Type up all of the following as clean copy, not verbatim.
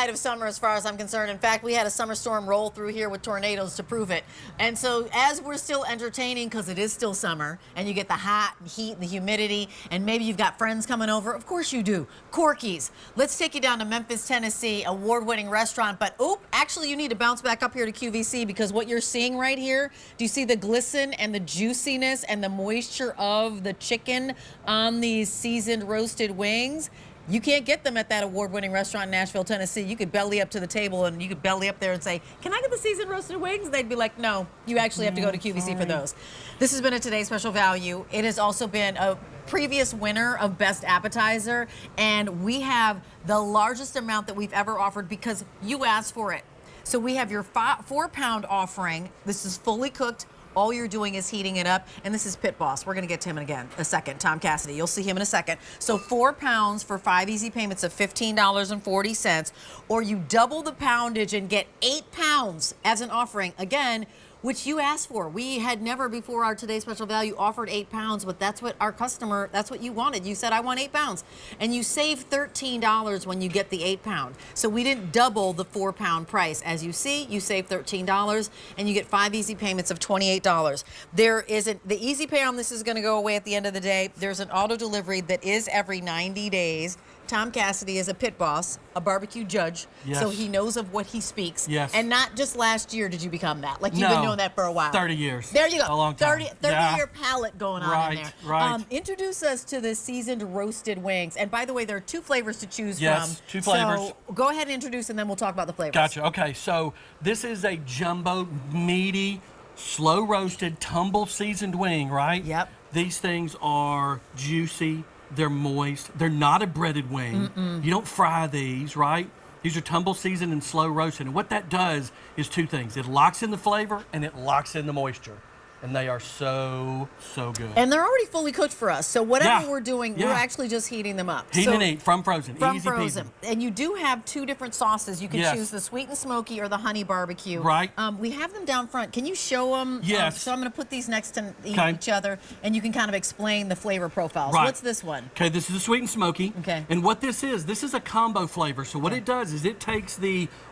height of summer as far as I'm concerned. In fact, we had a summer storm roll through here with tornadoes to prove it. And so as we're still entertaining, because it is still summer, and you get the hot and heat and the humidity, and maybe you've got friends coming over, of course you do. Corky's. Let's take you down to Memphis, Tennessee, award-winning restaurant. But, actually you need to bounce back up here to QVC, because what you're seeing right here, do you see the glisten and the juiciness and the moisture of the chicken on these seasoned roasted wings? You can't get them at that award-winning restaurant in Nashville, Tennessee. You could belly up to the table and you could belly up there and say, can I get the seasoned roasted wings? And they'd be like, no, you actually have to go to QVC for those. This has been a Today's Special Value. It has also been a previous winner of Best Appetizer, and we have the largest amount that we've ever offered because you asked for it. So we have your 4-pound offering. This is fully cooked. All you're doing is heating it up. And this is Pit Boss. We're going to get to him in again a second. Tom Cassidy. You'll see him in a second. So 4 pounds for 5 easy payments of $15.40. Or you double the poundage and get 8 pounds as an offering. Again, which you asked for. We had never before our Today's Special Value offered 8 pounds, but that's what our customer, that's what you wanted. You said, I want 8 pounds. And you save $13 when you get the 8 pound. So we didn't double the 4-pound price. As you see, you save $13 and you get 5 easy payments of $28. There isn't, the easy pay on this is gonna go away at the end of the day. There's an auto delivery that is every 90 days. Tom Cassidy is a pit boss, a barbecue judge, so he knows of what he speaks. Yes. And not just last year did you become that. Like you've been doing that for a while. 30 years. There you go. A long time. 30-year palate going on in there. Right. Introduce us to the seasoned roasted wings. And by the way, there are 2 flavors to choose from. Yes, 2 flavors. So go ahead and introduce and then we'll talk about the flavors. Gotcha. Okay, so this is a jumbo, meaty, slow roasted, tumble seasoned wing, right? Yep. These things are juicy. They're moist. They're not a breaded wing. You don't fry these, right? These are tumble seasoned and slow roasted. And what that does is 2 things. It locks in the flavor and it locks in the moisture. And they are so, so good. And they're already fully cooked for us. So whatever we're doing, we're actually just heating them up. Heat and eat from frozen. From Easy frozen. peasy. And you do have 2 different sauces. You can choose the sweet and smoky or the honey barbecue. Right. We have them down front. Can you show them? Yes. So I'm going to put these next to each other, and you can kind of explain the flavor profiles. Right. What's this one? Okay, this is a sweet and smoky. Okay. And what this is a combo flavor. So what it does is it takes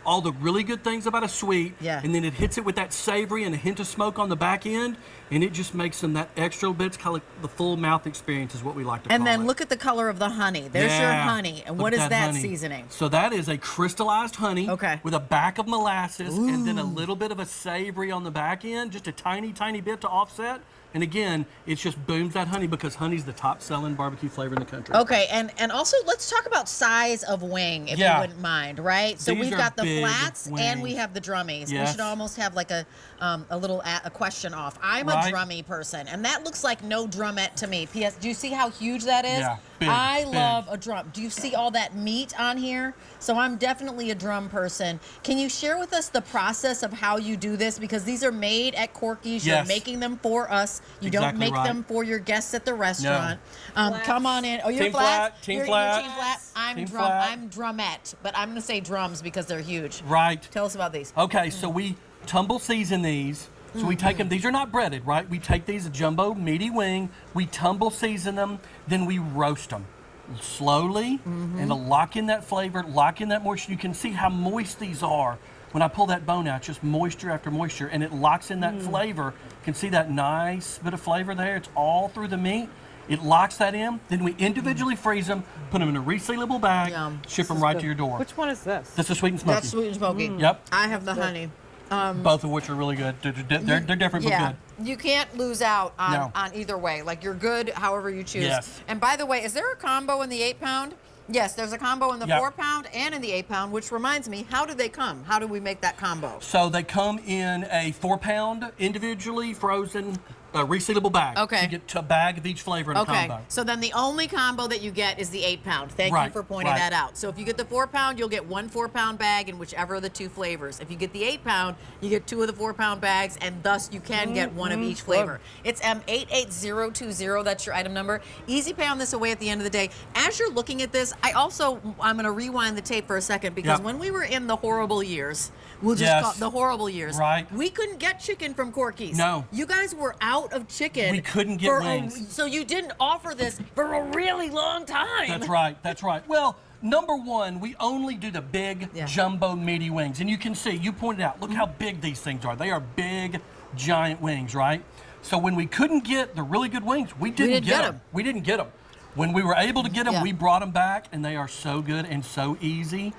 all the really good things about a sweet, and then it hits it with that savory and a hint of smoke on the back end, and it just makes them that extra bit. It's kind of like the full mouth experience is what we like to call it. And then look at the color of the honey. There's your honey. And what is that seasoning? So that is a crystallized honey with a back of molasses and then a little bit of a savory on the back end, just a tiny, tiny bit to offset. And again, it just booms that honey because honey's the top selling barbecue flavor in the country. Okay, and also let's talk about size of wing, if you wouldn't mind, right? So we've got the flats and we have the drummies. We should almost have like a little question off. I'm a drummy person, and that looks like no drumette to me. P.S. Do you see how huge that is? Yeah, big, I love a drum. Do you see all that meat on here? So I'm definitely a drum person. Can you share with us the process of how you do this? Because these are made at Corky's. You're making them for us. You don't make them for your guests at the restaurant. No. Come on in. Oh, you're flat? Team flat. Team flat. I'm drumette, but I'm going to say drums because they're huge. Right. Tell us about these. Okay, so we tumble season these. So we take them, these are not breaded, right? We take these, a jumbo meaty wing, we tumble season them, then we roast them slowly and to lock in that flavor, lock in that moisture. You can see how moist these are. When I pull that bone out, just moisture after moisture, and it locks in that flavor. You can see that nice bit of flavor there. It's all through the meat. It locks that in. Then we individually freeze them, put them in a resealable bag, ship them right to your door. Which one is this? This is sweet and smoky. That's sweet and smoky. Yep. I have the honey. Both of which are really good. They're different but good. You can't lose out on either way. Like you're good however you choose. Yes. And by the way, is there a combo in the 8 pound? Yes, there's a combo in the 4 pound and in the 8 pound, which reminds me, how do they come? How do we make that combo? So they come in a 4 pound individually frozen resealable bag. Okay. So you get a bag of each flavor in a combo. So then the only combo that you get is the 8 pound. Thank you for pointing that out. So if you get the 4 pound, you'll get 1 4 pound bag in whichever of the 2 flavors. If you get the 8 pound, you get 2 of the 4 pound bags, and thus you can get 1 of each flavor. It's M88020. That's your item number. Easy pay on this away at the end of the day. As you're looking at this, I'm going to rewind the tape for a second because when we were in the horrible years, we'll just call it the horrible years. Right. We couldn't get chicken from Corky's. No. You guys were out of chicken. We couldn't get wings. So you didn't offer this for a really long time. That's right. That's right. Well, number one, we only do the big jumbo meaty wings. And you can see, you pointed out, look how big these things are. They are big, giant wings, right? So when we couldn't get the really good wings, we didn't get them. We didn't get them. When we were able to get them, we brought them back, and they are so good and so easy.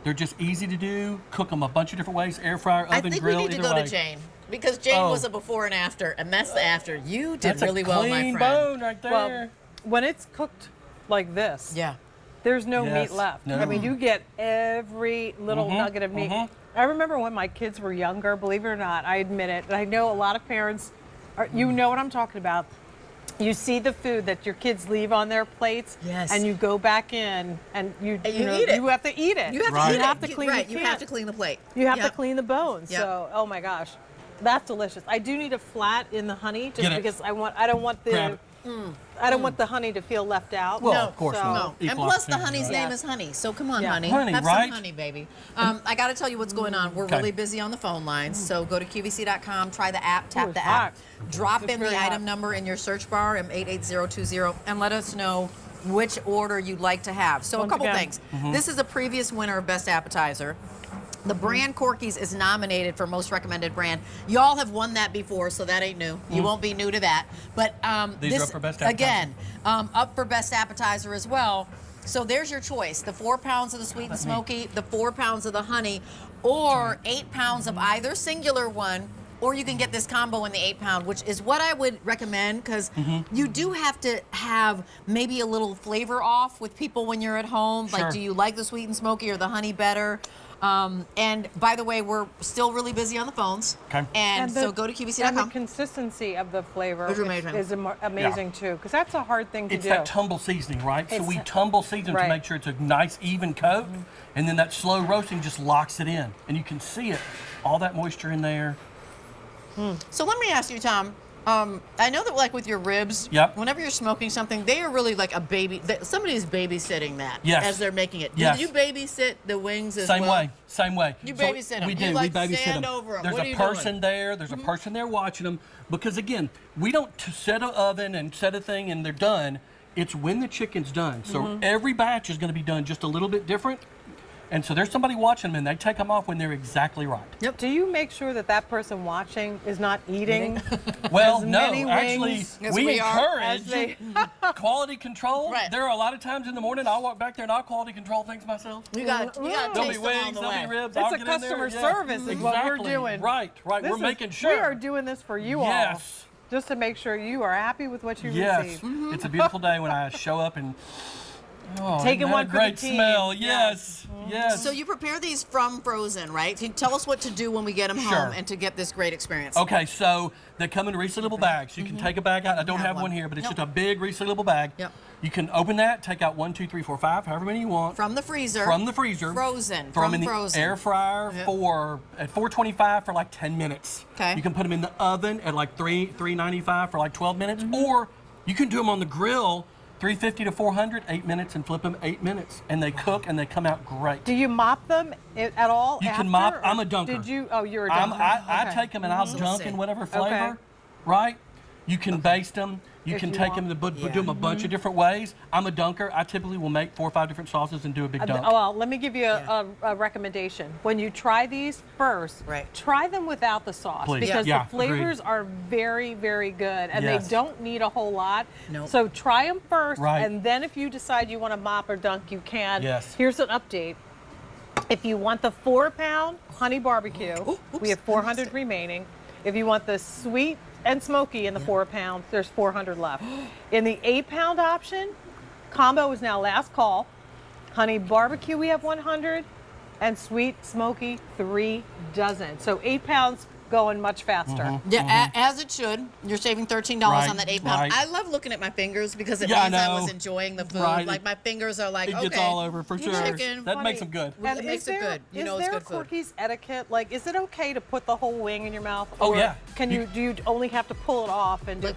They're just easy to do. Cook them a bunch of different ways, air fryer, oven, grill, either way. I think we need to go to Jane, because Jane was a before and after, and that's the after. You did really well, my friend. That's a clean bone right there. Well, when it's cooked like this, there's no meat left. No. I mean, you get every little nugget of meat. I remember when my kids were younger, believe it or not, I admit it, and I know a lot of parents, you know what I'm talking about. You see the food that your kids leave on their plates, and you go back in and you know, eat it. you have to eat it. You have to eat it. You have to clean you have to clean the plate. You have to clean the bones. So, oh my gosh, that's delicious. I do need a flat in the honey just because I don't want the honey to feel left out. Well, of course not. And plus the honey's name is Honey. So come on, honey. Have some honey, baby. I got to tell you what's going on. We're really busy on the phone lines. So go to QVC.com, try the app, tap the app, drop in the item number in your search bar, M88020, and let us know which order you'd like to have. So a couple things. This is a previous winner of Best Appetizer. The brand Corky's is nominated for most recommended brand. Y'all have won that before, so that ain't new. You won't be new to that. But these are up for Best Appetizer. Again, up for Best Appetizer as well. So there's your choice: the 4 pounds of the sweet and smoky, the 4 pounds of the honey, or 8 pounds of either singular one. Or you can get this combo in the 8 pound, which is what I would recommend, because you do have to have maybe a little flavor off with people when you're at home. Like, do you like the sweet and smoky or the honey better? And by the way, we're still really busy on the phones. And so go to QVC.com. And the consistency of the flavor is amazing too, because that's a hard thing to do. It's that tumble seasoning, right? So we tumble season to make sure it's a nice, even coat, and then that slow roasting just locks it in. And you can see it, all that moisture in there. So let me ask you, Tom. I know that, like with your ribs, whenever you're smoking something, they are really like a baby. Somebody's babysitting that as they're making it. Do you babysit the wings as well? Same way. You babysit them. We do. You like we babysit stand them. over them. There's a person there. There's a person there watching them, because again, we don't set an oven and set a thing and they're done. It's when the chicken's done. So every batch is going to be done just a little bit different. And so there's somebody watching them, and they take them off when they're exactly right. Do you make sure that that person watching is not eating? Well, no, actually, we encourage quality control. There are a lot of times in the morning I'll walk back there and I'll quality control things myself. You got to there'll be wings, there'll be ribs. It's a customer service is what we're doing. Right. We're making sure. We are doing this for you all. Just to make sure you are happy with what you receive. It's a beautiful day when I show up and taking one for great the team. Smell. Yes. So you prepare these from frozen, right? Can you tell us what to do when we get them home and to get this great experience? Okay, so they come in resealable bags. You can take a bag out. I don't have one here, but it's just a big resealable bag. You can open that, take out 1, 2, 3, 4, 5, however many you want. From the freezer. Frozen. Throw them in the air fryer at 425 for like 10 minutes. You can put them in the oven at like 395 for like 12 minutes, or you can do them on the grill. 350 to 400, 8 minutes, and flip them 8 minutes, and they cook and they come out great. Do you mop them at all? You can mop. I'm a dunker. Did you? Oh, you're a dunker. I take them and I'll dunk in whatever flavor, right? You can baste them. You can take them and do them a bunch of different ways. I'm a dunker. I typically will make 4 or 5 different sauces and do a big dunk. Well, let me give you a recommendation. When you try these first, try them without the sauce, because the flavors are very, very good, and they don't need a whole lot. So try them first, and then if you decide you want to mop or dunk, you can. Here's an update. If you want the 4 pound honey barbecue, we have 400 remaining. If you want the sweet and smoky in the 4 pounds, there's 400 left. In the 8 pound option, combo is now last call. Honey barbecue, we have 100, and sweet smoky 3 dozen. So 8 pounds going much faster. As it should. You're saving $13 on that 8 pound. I love looking at my fingers because it means I was enjoying the food. Like my fingers are like, it gets all over for sure. Chicken. That makes them good. It makes it good. You know it's good food. Is there Corky's etiquette? Like, is it okay to put the whole wing in your mouth? Oh, or do you only have to pull it off and do?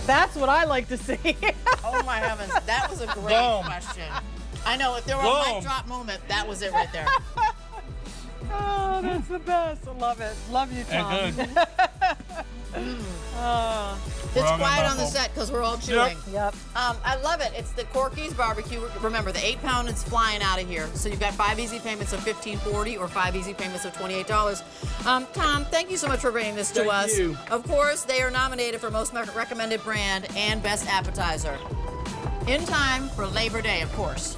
That's what I like to see. Oh my heavens, that was a great question. I know, if there were a mic drop moment, that was it right there. Oh, that's the best. I love it. Love you, Tom. It's quiet on the set because we're all chewing. Yep. I love it. It's the Corky's barbecue. Remember, the 8-pound is flying out of here. So you've got 5 easy payments of $15.40 or 5 easy payments of $28. Tom, thank you so much for bringing this to us. Thank you. Of course, they are nominated for Most Recommended Brand and Best Appetizer. In time for Labor Day, of course.